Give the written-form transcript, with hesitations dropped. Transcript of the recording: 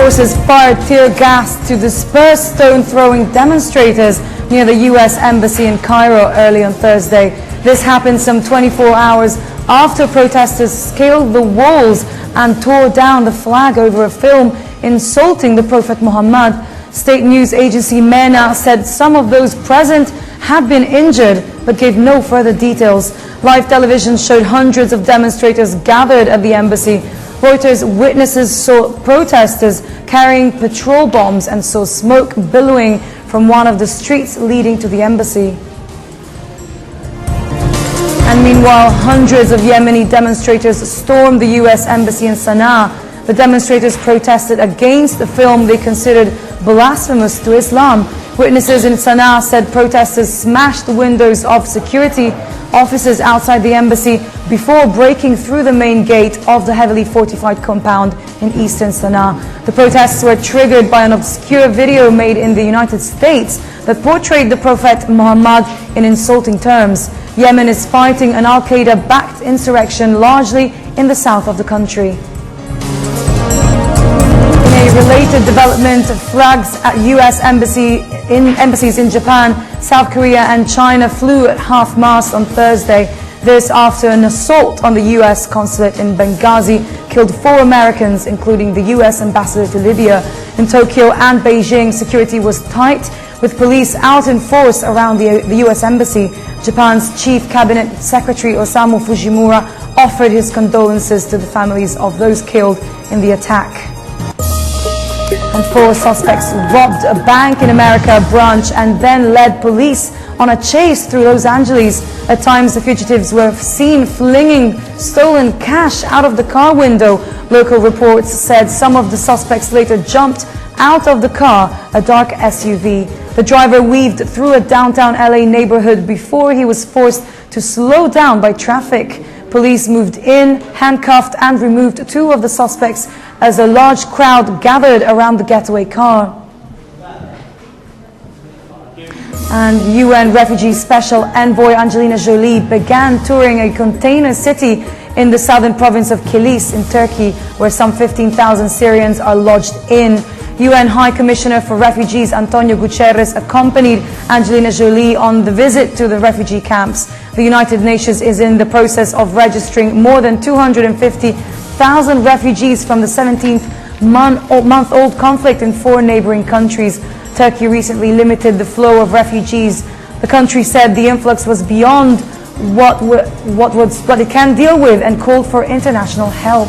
forces fired tear gas to disperse stone-throwing demonstrators near the U.S. Embassy in Cairo early on Thursday. This happened some 24 hours after protesters scaled the walls and tore down the flag over a film insulting the Prophet Muhammad. State news agency MENA said some of those present had been injured but gave no further details. Live television showed hundreds of demonstrators gathered at the embassy. Reuters witnesses saw protesters carrying petrol bombs and saw smoke billowing from one of the streets leading to the embassy. And meanwhile, hundreds of Yemeni demonstrators stormed the U.S. Embassy in Sanaa. The demonstrators protested against the film they considered blasphemous to Islam. Witnesses in Sanaa said protesters smashed the windows of security offices outside the embassy before breaking through the main gate of the heavily fortified compound in eastern Sanaa. The protests were triggered by an obscure video made in the United States that portrayed the Prophet Muhammad in insulting terms. Yemen is fighting an al-Qaeda-backed insurrection largely in the south of the country. In a related development, flags at U.S. embassies in Japan, South Korea and China flew at half-mast on Thursday. This after an assault on the U.S. consulate in Benghazi killed 4 Americans, including the U.S. ambassador to Libya. In Tokyo and Beijing, security was tight, with police out in force around the U.S. embassy. Japan's Chief Cabinet Secretary Osamu Fujimura offered his condolences to the families of those killed in the attack. And 4 suspects robbed a bank in America branch and then led police on a chase through Los Angeles. At times, the fugitives were seen flinging stolen cash out of the car window. Local reports said some of the suspects later jumped out of the car, a dark SUV. The driver weaved through a downtown LA neighborhood before he was forced to slow down by traffic. Police moved in, handcuffed and removed 2 of the suspects as a large crowd gathered around the getaway car. And UN Refugee Special Envoy Angelina Jolie began touring a container city in the southern province of Kilis in Turkey, where some 15,000 Syrians are lodged in. UN High Commissioner for Refugees Antonio Guterres accompanied Angelina Jolie on the visit to the refugee camps. The United Nations is in the process of registering more than 250,000 refugees from the 17-month-old conflict in 4 neighboring countries. Turkey recently limited the flow of refugees. The country said the influx was beyond what it can deal with and called for international help.